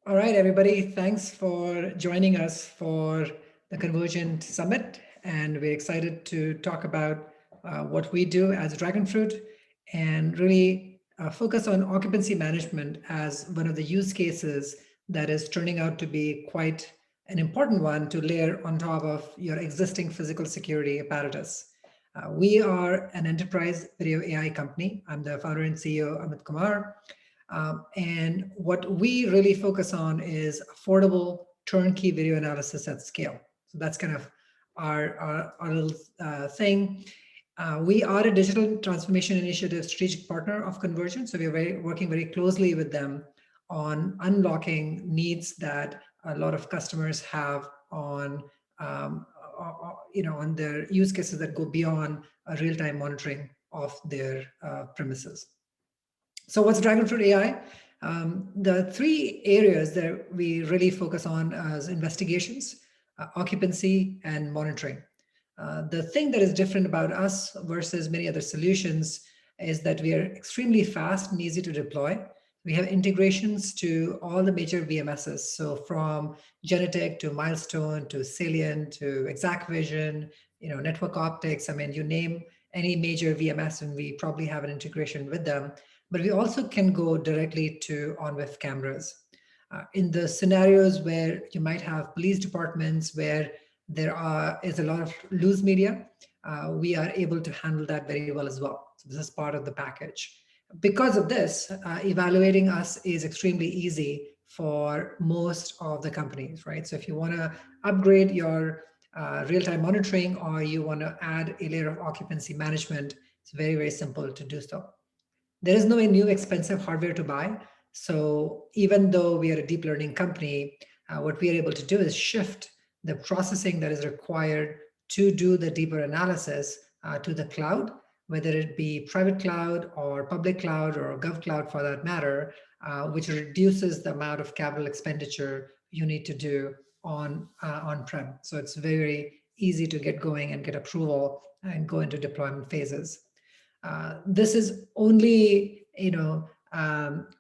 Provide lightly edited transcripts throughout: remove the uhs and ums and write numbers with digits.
All right, everybody. Thanks for joining us for the Convergent Summit. And we're excited to talk about what we do as Dragonfruit and really focus on occupancy management as one of the use cases that is turning out to be quite an important one to layer on top of your existing physical security apparatus. We are an enterprise video AI company. I'm the founder and CEO, Amit Kumar. And what we really focus on is affordable turnkey video analysis at scale. So that's kind of our little thing. We are a digital transformation initiative strategic partner of Convergent. So we're working very closely with them on unlocking needs that a lot of customers have on on their use cases that go beyond real-time monitoring of their premises. So what's Dragonfruit AI? The three areas that we really focus on as investigations, occupancy, and monitoring. The thing that is different about us versus many other solutions is that we are extremely fast and easy to deploy. We have integrations to all the major VMSs. So from Genetec to Milestone to Salient to ExactVision, Network Optics. I mean, you name any major VMS, and we probably have an integration with them. But we also can go directly to on-whiff cameras. In the scenarios where you might have police departments where is a lot of loose media, we are able to handle that very well as well. So this is part of the package. Because of this, evaluating us is extremely easy for most of the companies, right? So if you want to upgrade your real-time monitoring or you want to add a layer of occupancy management, it's very, very simple to do so. There is no new expensive hardware to buy. So even though we are a deep learning company, what we are able to do is shift the processing that is required to do the deeper analysis to the cloud, whether it be private cloud or public cloud or gov cloud for that matter, which reduces the amount of capital expenditure you need to do on-prem. So it's very easy to get going and get approval and go into deployment phases. This is only,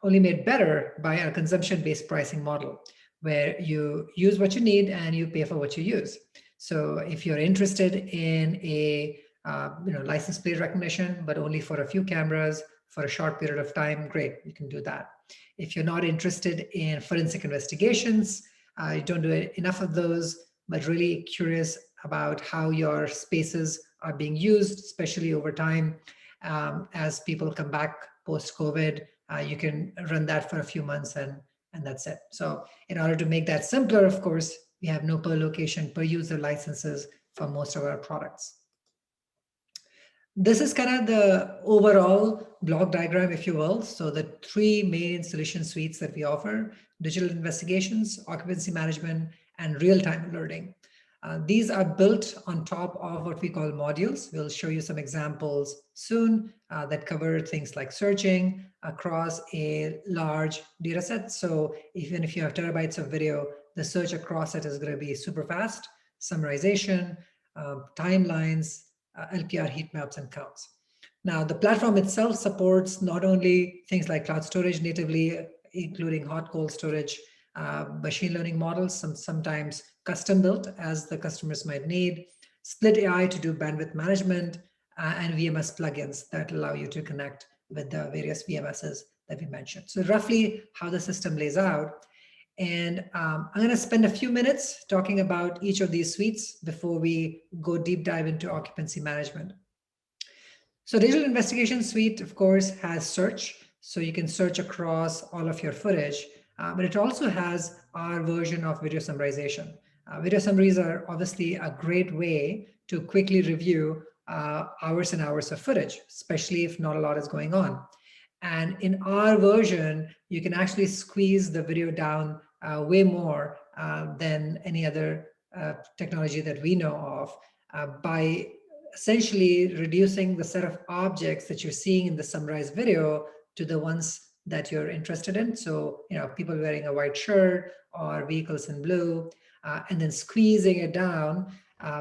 only made better by our consumption-based pricing model, where you use what you need and you pay for what you use. So if you're interested in a license plate recognition, but only for a few cameras for a short period of time, great, you can do that. If you're not interested in forensic investigations, you don't do enough of those, but really curious about how your spaces are being used, especially over time, as people come back post-COVID, you can run that for a few months and that's it. So in order to make that simpler, of course, we have no per location, per user licenses for most of our products. This is kind of the overall block diagram, if you will. So the three main solution suites that we offer: digital investigations, occupancy management, and real-time alerting. These are built on top of what we call modules. We'll show you some examples soon that cover things like searching across a large data set. So even if you have terabytes of video, the search across it is going to be super fast, summarization, timelines, LPR heat maps, and counts. Now, the platform itself supports not only things like cloud storage natively, including hot cold storage, machine learning models, sometimes custom built as the customers might need, split AI to do bandwidth management, and VMS plugins that allow you to connect with the various VMSs that we mentioned. So roughly how the system lays out. And I'm going to spend a few minutes talking about each of these suites before we go deep dive into occupancy management. So Digital Investigation Suite, of course, has search. So you can search across all of your footage, but it also has our version of video summarization. Video summaries are obviously a great way to quickly review hours and hours of footage, especially if not a lot is going on. And in our version, you can actually squeeze the video down way more than any other technology that we know of by essentially reducing the set of objects that you're seeing in the summarized video to the ones that you're interested in. So, people wearing a white shirt or vehicles in blue, and then squeezing it down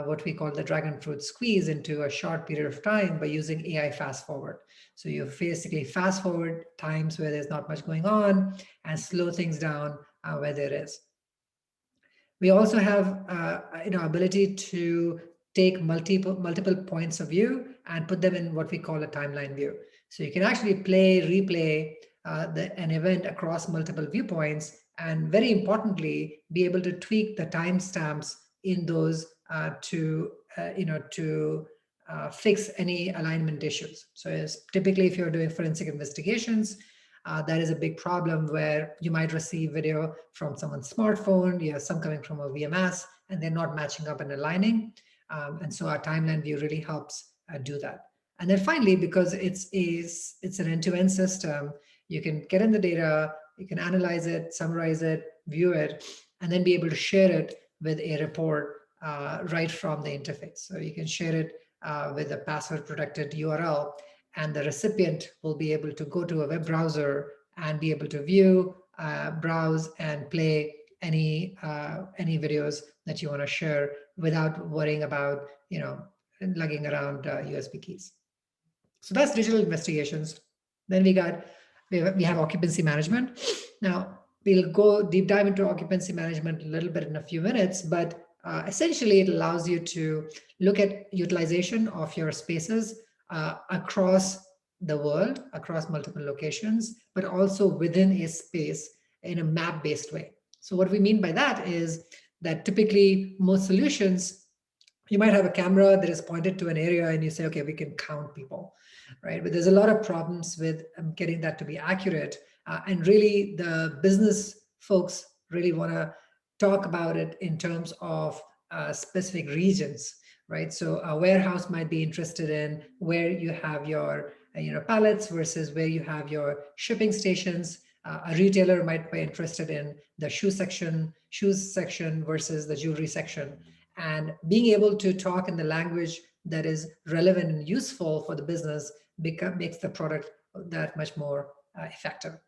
what we call the Dragonfruit squeeze into a short period of time by using AI fast forward. So you basically fast forward times where there's not much going on and slow things down where there is. We also have ability to take multiple points of view and put them in what we call a timeline view. So you can actually replay an event across multiple viewpoints, and very importantly, be able to tweak the timestamps in those to fix any alignment issues. So typically, if you're doing forensic investigations, that is a big problem where you might receive video from someone's smartphone, you have some coming from a VMS, and they're not matching up and aligning. And so our timeline view really helps do that. And then finally, because it's an end-to-end system, you can get in the data, you can analyze it, summarize it, view it, and then be able to share it with a report right from the interface. So you can share it with a password-protected URL, and the recipient will be able to go to a web browser and be able to view, browse, and play any videos that you want to share without worrying about lugging around USB keys. So that's digital investigations. Then we have occupancy management. Now we'll go deep dive into occupancy management a little bit in a few minutes, but essentially it allows you to look at utilization of your spaces across the world, across multiple locations, but also within a space in a map-based way. So what we mean by that is that typically most solutions, you might have a camera that is pointed to an area and you say, okay, we can count people, right? But there's a lot of problems with getting that to be accurate. And really the business folks really want to talk about it in terms of specific regions, right? So a warehouse might be interested in where you have your pallets versus where you have your shipping stations. A retailer might be interested in the shoes section versus the jewelry section. And being able to talk in the language that is relevant and useful for the business makes the product that much more effective.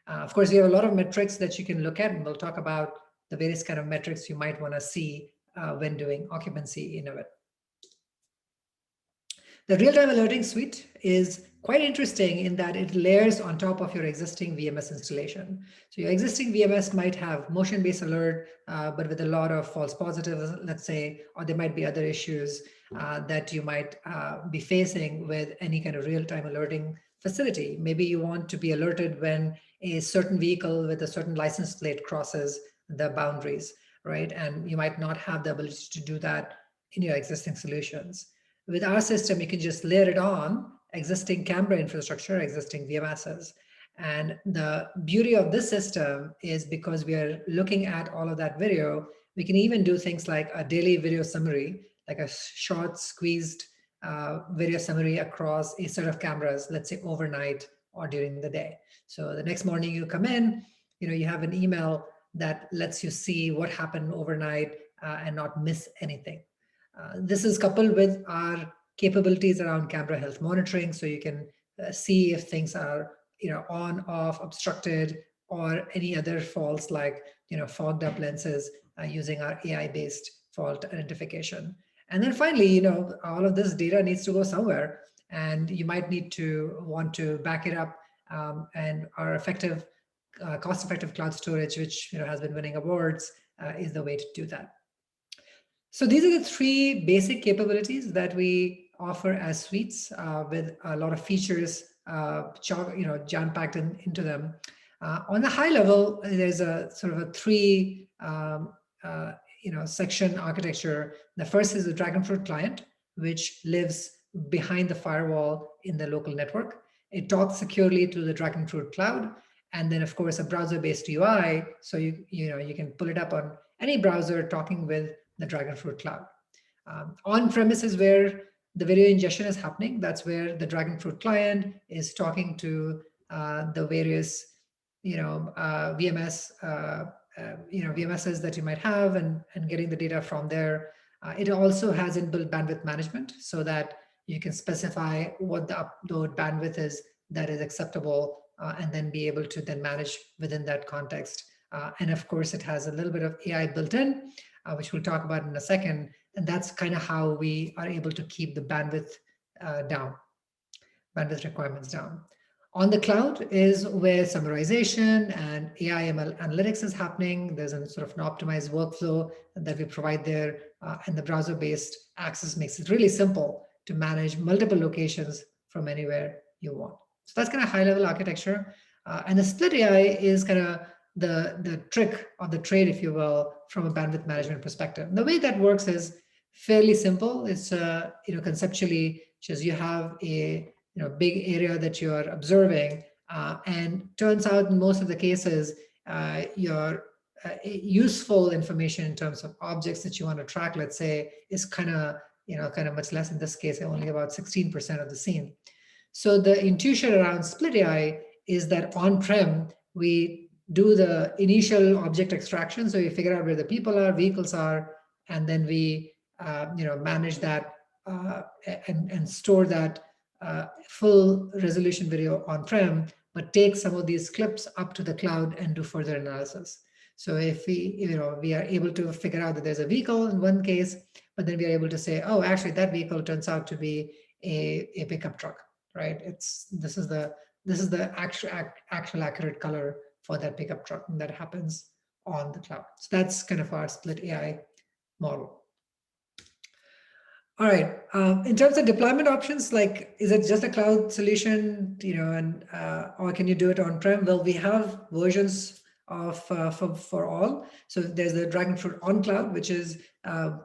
Of course, you have a lot of metrics that you can look at, and we'll talk about the various kind of metrics you might want to see when doing occupancy in it. The real-time alerting suite is quite interesting in that it layers on top of your existing VMS installation. So your existing VMS might have motion-based alert, but with a lot of false positives, let's say, or there might be other issues that you might be facing with any kind of real-time alerting facility. Maybe you want to be alerted when a certain vehicle with a certain license plate crosses the boundaries, right? And you might not have the ability to do that in your existing solutions. With our system, you can just layer it on existing camera infrastructure, existing VMSs. And the beauty of this system is because we are looking at all of that video, we can even do things like a daily video summary, like a short squeezed video summary across a set of cameras, let's say overnight or during the day. So the next morning you come in, you have an email that lets you see what happened overnight and not miss anything. This is coupled with our capabilities around camera health monitoring, so you can see if things are on, off, obstructed, or any other faults like fogged up lenses using our AI-based fault identification. And then finally, all of this data needs to go somewhere, and you might want to back it up, and our effective, cost-effective cloud storage, which has been winning awards, is the way to do that. So these are the three basic capabilities that we offer as suites with a lot of features jam-packed into them. On the high level, there's a sort of a three section architecture. The first is the Dragonfruit client, which lives behind the firewall in the local network. It talks securely to the Dragonfruit cloud, and then of course a browser-based UI, so you can pull it up on any browser talking with the Dragonfruit cloud. On-premise is where the video ingestion is happening. That's where the Dragonfruit client is talking to the various VMSs that you might have and getting the data from there. It also has inbuilt bandwidth management so that you can specify what the upload bandwidth is that is acceptable and then be able to then manage within that context. And of course, it has a little bit of AI built in. which we'll talk about in a second. And that's kind of how we are able to keep the bandwidth bandwidth requirements down. On the cloud is where summarization and AI ML analytics is happening. There's a sort of an optimized workflow that we provide there, and the browser-based access makes it really simple to manage multiple locations from anywhere you want. So that's kind of high-level architecture. And the split AI is kind of the trick or the trade, if you will, from a bandwidth management perspective. And the way that works is fairly simple. It's conceptually just you have a big area that you are observing, and turns out in most of the cases, your useful information in terms of objects that you want to track, let's say, is kind of much less. In this case, only about 16% of the scene. So the intuition around split AI is that on-prem, we do the initial object extraction. So we figure out where the people are, vehicles are, and then we manage that and store that full resolution video on-prem, but take some of these clips up to the cloud and do further analysis. So if we are able to figure out that there's a vehicle in one case, but then we are able to say, oh, actually that vehicle turns out to be a pickup truck, right? This is the actual accurate color for that pickup truck, and that happens on the cloud. So that's kind of our split AI model. All right. In terms of deployment options, like, is it just a cloud solution, or can you do it on-prem? Well, we have versions of for all. So there's the Dragonfruit on cloud, which is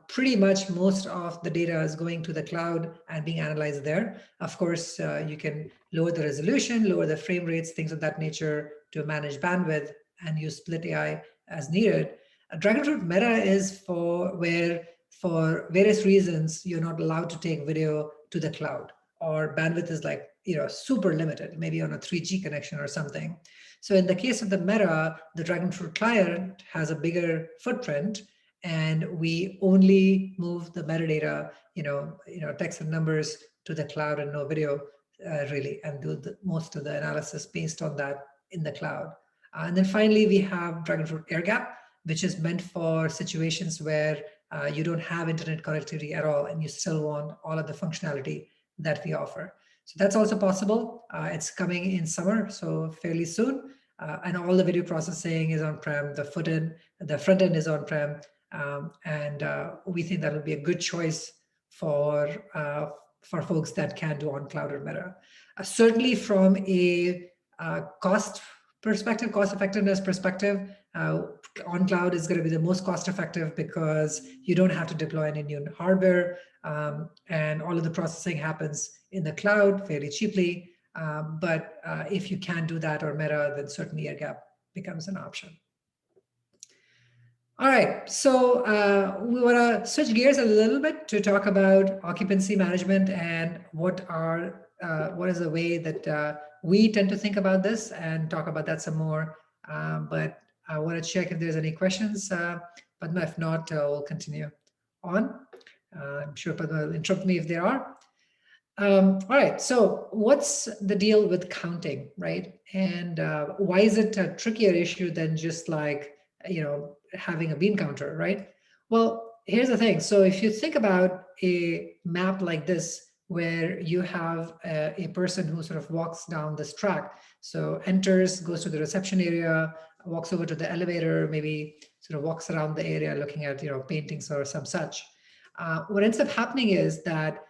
pretty much most of the data is going to the cloud and being analyzed there. Of course, you can lower the resolution, lower the frame rates, things of that nature to manage bandwidth and use split AI as needed. Dragonfruit Meta is for various reasons, you're not allowed to take video to the cloud, or bandwidth is like, super limited, maybe on a 3G connection or something. So in the case of the Meta, the Dragonfruit client has a bigger footprint, and we only move the metadata, text and numbers to the cloud and no video really, and do most of the analysis based on that in the cloud. And then finally, we have Dragonfruit Air Gap, which is meant for situations where you don't have internet connectivity at all, and you still want all of the functionality that we offer. So that's also possible. It's coming in summer, so fairly soon. And all the video processing is on-prem. The front end is on-prem, and we think that will be a good choice for folks that can do on cloud or Meta. Certainly, from a cost effectiveness perspective, on cloud is going to be the most cost effective because you don't have to deploy any new hardware, and all of the processing happens in the cloud fairly cheaply. But if you can't do that or Meta, then certainly Air Gap becomes an option. All right, so we want to switch gears a little bit to talk about occupancy management and what is the way that we tend to think about this, and talk about that some more. But I want to check if there's any questions. Padma, if not, we'll continue on. I'm sure Padma will interrupt me if there are. All right, so what's the deal with counting, right? And why is it a trickier issue than just like, having a bean counter, right? Well, here's the thing. So if you think about a map like this, where you have a person who sort of walks down this track, so enters, goes to the reception area, walks over to the elevator, maybe sort of walks around the area looking at paintings or some such. What ends up happening is that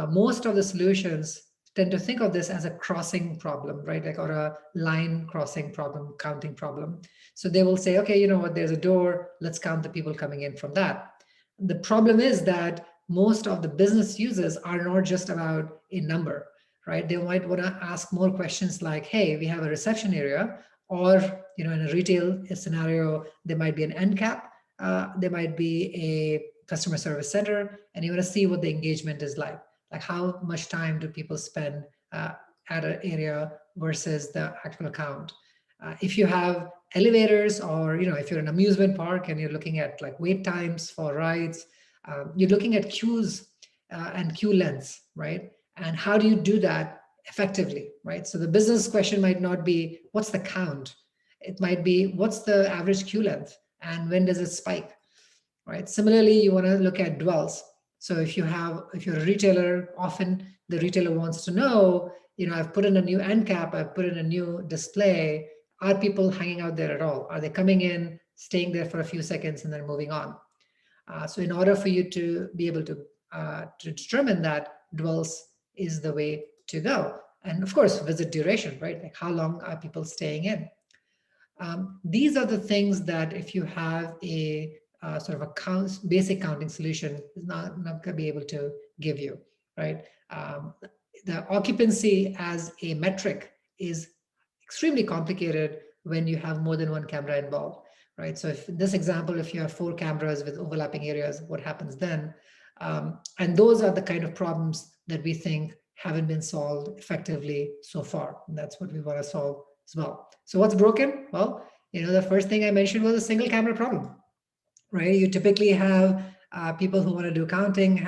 most of the solutions tend to think of this as a crossing problem, right? Like, or a line crossing problem, counting problem. So they will say, okay, you know what, there's a door, let's count the people coming in from that. The problem is that most of the business users are not just about a number, right? They might want to ask more questions like, hey, we have a reception area, or in a retail scenario, there might be an end cap, there might be a customer service center, and you want to see what the engagement is like how much time do people spend at an area versus the actual count. If you have elevators, or if you're an amusement park and you're looking at like wait times for rides, you're looking at queues and queue lengths, right? And how do you do that effectively, right? So the business question might not be what's the count, it might be what's the average queue length and when does it spike. right? Similarly, you want to look at dwells. So if you're a retailer, often the retailer wants to know, I've put in a new end cap, I've put in a new display. Are people hanging out there at all? Are they coming in, staying there for a few seconds, and then moving on? So in order for you to be able to determine that, dwells is the way to go. And of course, visit duration, right? Like how long are people staying in? These are the things that if you have a sort of a basic counting solution, is not going to be able to give you, right? The occupancy as a metric is extremely complicated when you have more than one camera involved, right? So if in this example, if you have 4 cameras with overlapping areas, what happens then? And those are the kind of problems that we think haven't been solved effectively so far. And that's what we want to solve as well. So what's broken? Well, the first thing I mentioned was a single camera problem, right? You typically have people who want to do counting,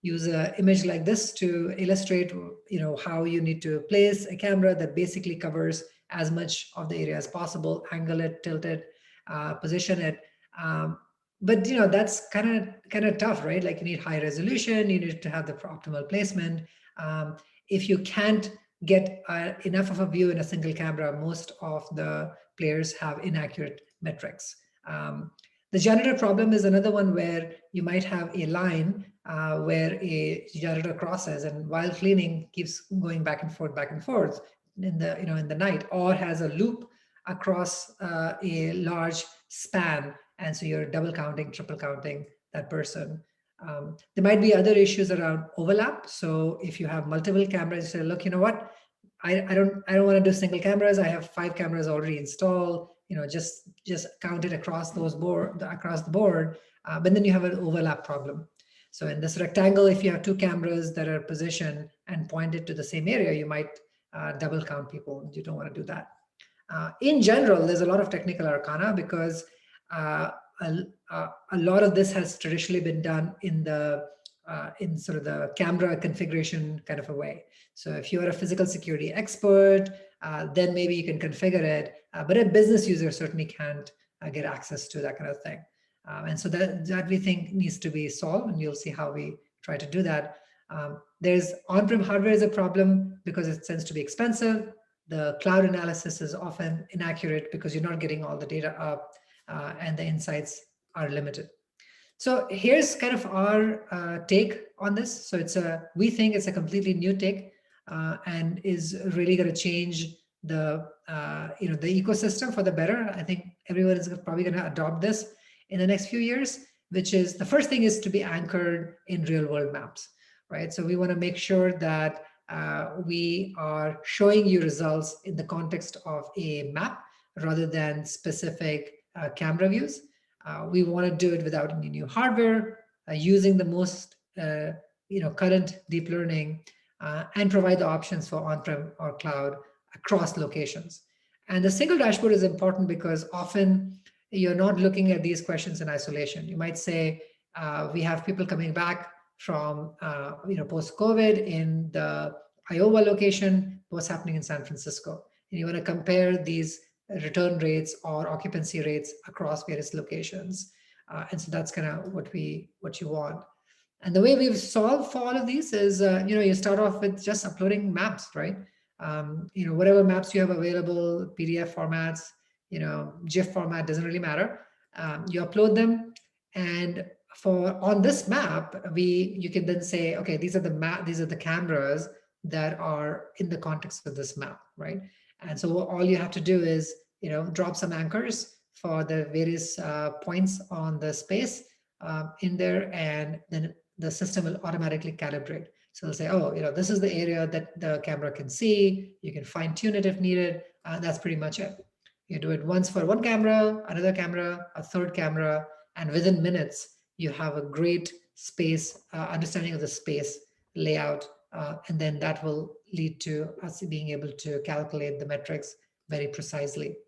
use an image like this to illustrate, how you need to place a camera that basically covers as much of the area as possible, angle it, tilt it, position it. But that's kind of tough, right? Like you need high resolution, you need to have the optimal placement. If you can't get enough of a view in a single camera, most of the players have inaccurate metrics. The janitor problem is another one where you might have a line where a janitor crosses and while cleaning keeps going back and forth in the night, or has a loop across a large span, and so you're double counting, triple counting that person. There might be other issues around overlap. So if you have multiple cameras, you say, look, you know what? I don't want to do single cameras. I have 5 cameras already installed. Just count it across the board. But then you have an overlap problem. So in this rectangle, if you have 2 cameras that are positioned and pointed to the same area, you might double count people. You don't want to do that. In general, there's a lot of technical arcana because a lot of this has traditionally been done in sort of the camera configuration kind of a way. So if you're a physical security expert, then maybe you can configure it, but a business user certainly can't get access to that kind of thing. And so that we think needs to be solved, and you'll see how we try to do that. There's on-prem hardware is a problem because it tends to be expensive. The cloud analysis is often inaccurate because you're not getting all the data up, and the insights are limited. So here's kind of our take on this. So we think it's a completely new take, and is really going to change the the ecosystem for the better. I think everyone is probably going to adopt this in the next few years. Which is the first thing is to be anchored in real world maps, right? So we want to make sure that we are showing you results in the context of a map rather than specific camera views. We want to do it without any new hardware, using the most current deep learning, and provide the options for on-prem or cloud across locations. And the single dashboard is important because often you're not looking at these questions in isolation. You might say, we have people coming back from post-COVID in the Iowa location, what's happening in San Francisco. And you want to compare these return rates or occupancy rates across various locations. And so that's kind of what you want. And the way we've solved for all of these is, you start off with just uploading maps, right? Whatever maps you have available, PDF formats, GIF format, doesn't really matter. You upload them, and on this map, you can then say, okay, these are the cameras that are in the context of this map, right? And so all you have to do is, drop some anchors for the various points on the space in there, and then the system will automatically calibrate. So they'll say, oh, this is the area that the camera can see. You can fine tune it if needed. That's pretty much it. You do it once for one camera, another camera, a third camera, and within minutes, you have a great space understanding of the space layout. And then that will lead to us being able to calculate the metrics very precisely.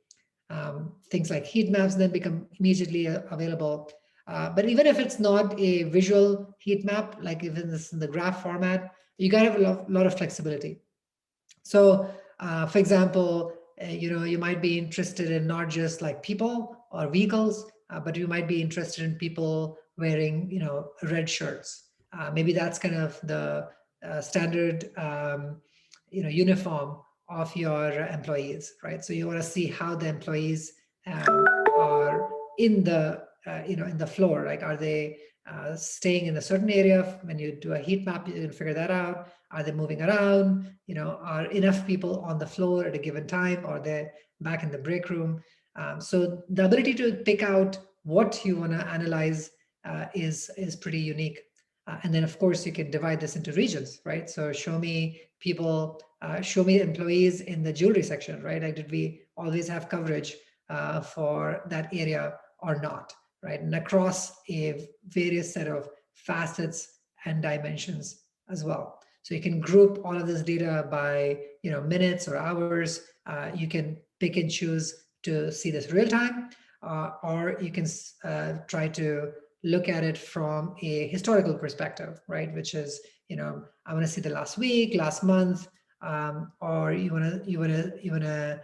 Things like heat maps then become immediately available. But even if it's not a visual heat map, like even this in the graph format, you gotta have a lot of flexibility. So for example, you might be interested in not just like people, or vehicles, but you might be interested in people wearing, red shirts. Maybe that's kind of the standard, uniform of your employees, right? So you want to see how the employees are in the, in the floor. Like, are they staying in a certain area? When you do a heat map, you can figure that out. Are they moving around? Are enough people on the floor at a given time, or they're back in the break room? So the ability to pick out what you want to analyze is pretty unique. And then, of course, you can divide this into regions, right? So show me people, show me employees in the jewelry section, right? Like, did we always have coverage for that area or not, right? And across a various set of facets and dimensions as well. So you can group all of this data by, minutes or hours. You can pick and choose to see this real time, or you can try to look at it from a historical perspective, right? Which is, I want to see the last week, last month, or you want to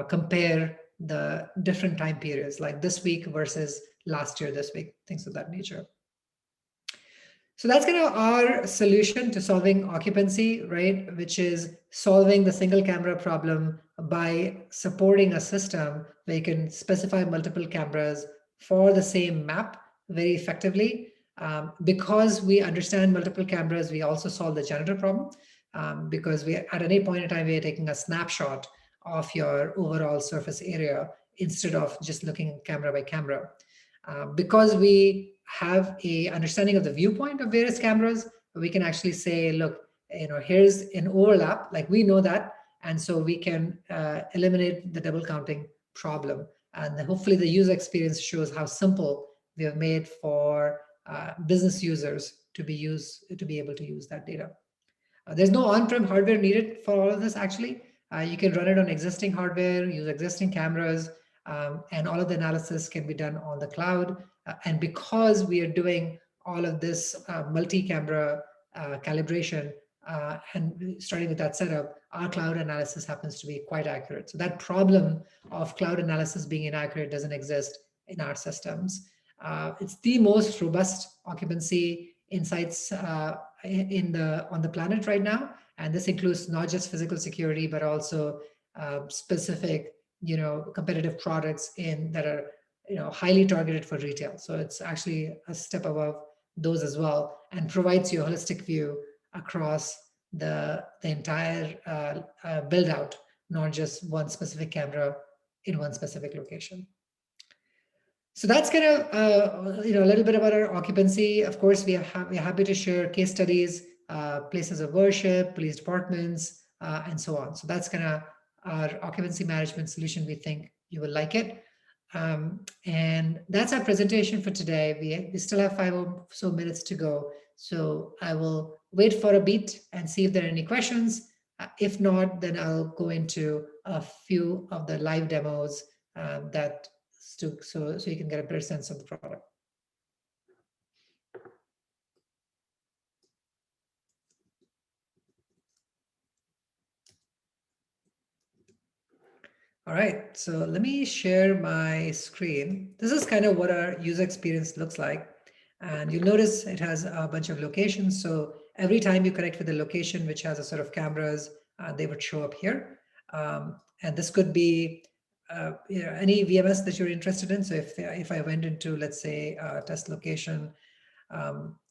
compare the different time periods, like this week versus last year, this week, things of that nature. So that's kind of our solution to solving occupancy, right? Which is solving the single camera problem by supporting a system where you can specify multiple cameras for the same map very effectively. Because we understand multiple cameras, we also solve the janitor problem, because we, at any point in time, we are taking a snapshot of your overall surface area instead of just looking camera by camera. Because we have a understanding of the viewpoint of various cameras, we can actually say, look, here's an overlap, like we know that, and so we can eliminate the double counting problem. And hopefully the user experience shows how simple we have made for business users to be able to use that data. There's no on-prem hardware needed for all of this, actually. You can run it on existing hardware, use existing cameras, and all of the analysis can be done on the cloud. And because we are doing all of this multi-camera calibration, and starting with that setup, our cloud analysis happens to be quite accurate. So that problem of cloud analysis being inaccurate doesn't exist in our systems. It's the most robust occupancy insights on the planet right now, and this includes not just physical security, but also specific competitive products that are highly targeted for retail. So it's actually a step above those as well, and provides you a holistic view across the entire build out, not just one specific camera in one specific location. So that's kind of a little bit about our occupancy. Of course, we're happy to share case studies, places of worship, police departments, and so on. So that's kind of our occupancy management solution. We think you will like it. And that's our presentation for today. We still have 5 or so minutes to go. So I will wait for a beat and see if there are any questions. If not, then I'll go into a few of the live demos so you can get a better sense of the product. All right, so let me share my screen. This is kind of what our user experience looks like. And you'll notice it has a bunch of locations. So every time you connect with a location which has a set of cameras, they would show up here. And this could be any VMS that you're interested in. So if I went into, let's say, a test location,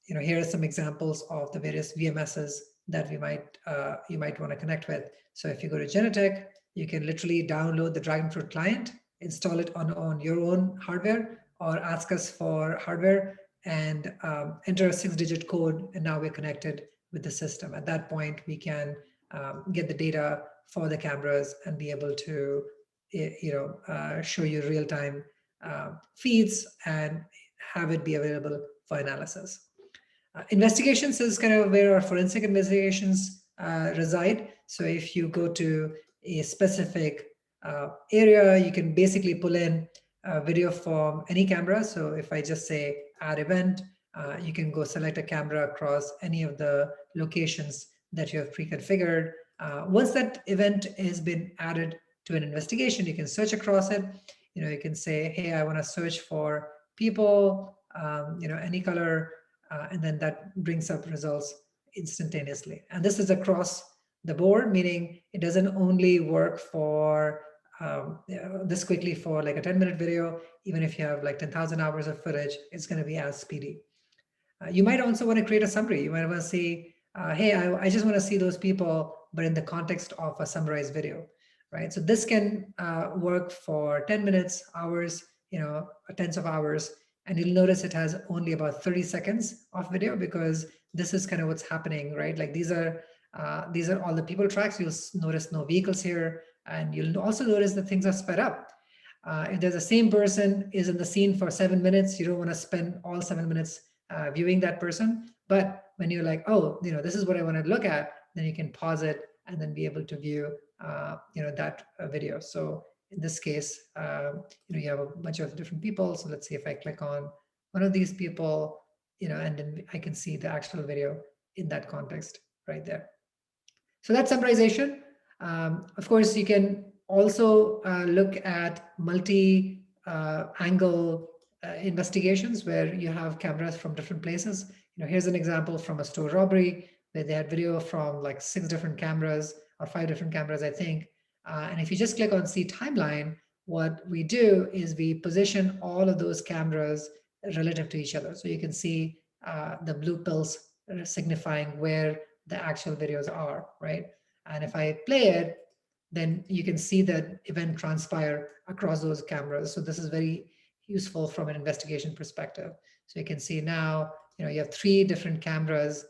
here are some examples of the various VMSs that you might want to connect with. So if you go to Genetech, you can literally download the Dragonfruit client, install it on your own hardware, or ask us for hardware and enter a 6-digit code, and now we're connected with the system. At that point, we can get the data for the cameras and be able to show you real-time feeds and have it be available for analysis. Investigations is kind of where our forensic investigations reside. So if you go to a specific area, you can basically pull in video from any camera. So if I just say add event, you can go select a camera across any of the locations that you have pre-configured. Once that event has been added to an investigation, you can search across it. You can say, hey, I want to search for people, any color, and then that brings up results instantaneously. And this is across the board, meaning it doesn't only work for this quickly for like a 10-minute video. Even if you have like 10,000 hours of footage, it's going to be as speedy. You might also want to create a summary. You might want to say, hey, I just want to see those people, but in the context of a summarized video, right? So this can work for 10 minutes, hours, tens of hours. And you'll notice it has only about 30 seconds of video, because this is kind of what's happening, right? Like these are all the people tracks. You'll notice no vehicles here. And you'll also notice that things are sped up. If there's the same person is in the scene for 7 minutes, you don't want to spend all 7 minutes viewing that person. But when you're like, oh, this is what I want to look at, then you can pause it and then be able to view, that video. So in this case, you have a bunch of different people. So let's see if I click on one of these people, and then I can see the actual video in that context right there. So that's summarization. Of course, you can also look at multi-angle investigations where you have cameras from different places. Here's an example from a store robbery where they had video from like 6 different cameras or 5 different cameras, I think. And if you just click on see timeline, what we do is we position all of those cameras relative to each other. So you can see the blue pills signifying where the actual videos are, right? And if I play it, then you can see the event transpire across those cameras. So this is very useful from an investigation perspective. So you can see now, you have 3 different cameras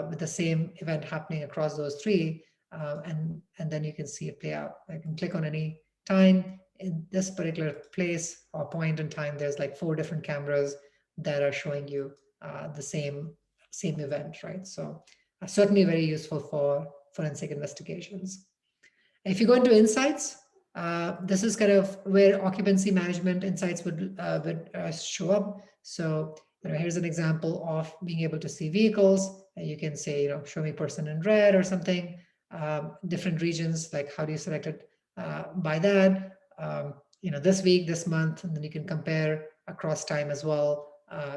with the same event happening across those 3, and then you can see it play out. I can click on any time in this particular place or point in time. There's like 4 different cameras that are showing you the same event, right? So certainly very useful for forensic investigations. If you go into insights, this is kind of where occupancy management insights would show up. So here's an example of being able to see vehicles. And you can say, show me person in red or something. Different regions, like how do you select it by that? This week, this month, and then you can compare across time as well.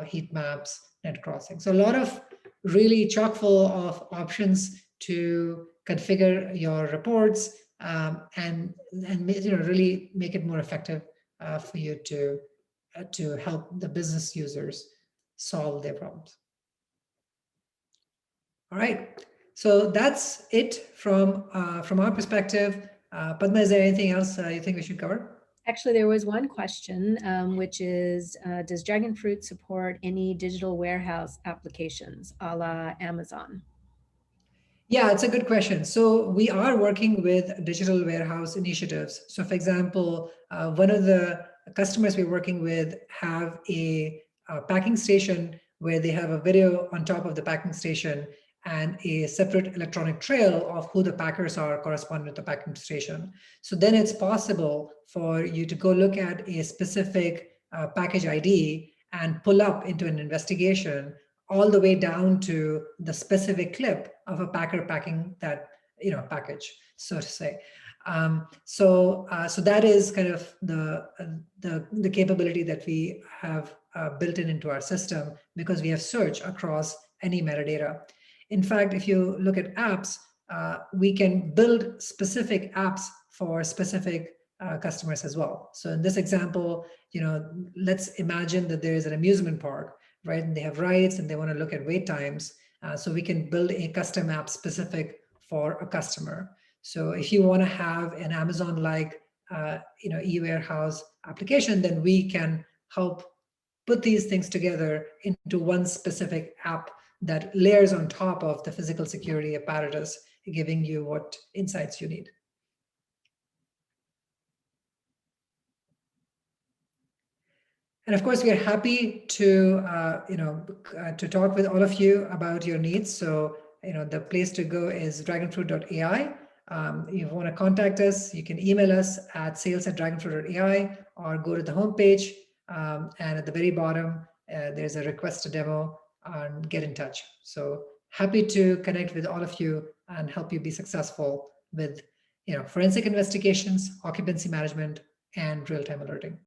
Heat maps, net crossing. So a lot of really chock full of options to configure your reports and really make it more effective for you to help the business users solve their problems. All right, so that's it from our perspective. Padma, is there anything else you think we should cover? Actually, there was one question, which is, does Dragonfruit support any digital warehouse applications a la Amazon? Yeah, it's a good question. So we are working with digital warehouse initiatives. So for example, one of the customers we're working with have a packing station where they have a video on top of the packing station and a separate electronic trail of who the packers are corresponding to the packing station. So then it's possible for you to go look at a specific package ID and pull up into an investigation all the way down to the specific clip of a packer packing that package, so to say. So that is kind of the capability that we have built into our system, because we have search across any metadata. In fact, if you look at apps, we can build specific apps for specific customers as well. So in this example, let's imagine that there is an amusement park, right? And they have rides and they want to look at wait times. So we can build a custom app specific for a customer. So if you want to have an Amazon-like e-warehouse application, then we can help put these things together into one specific app that layers on top of the physical security apparatus, giving you what insights you need. And of course, we are happy to to talk with all of you about your needs. So the place to go is dragonfruit.ai. If you want to contact us, you can email us at sales@dragonfruit.ai or go to the homepage. And at the very bottom, there's a request a demo and get in touch. So happy to connect with all of you and help you be successful with forensic investigations, occupancy management, and real-time alerting.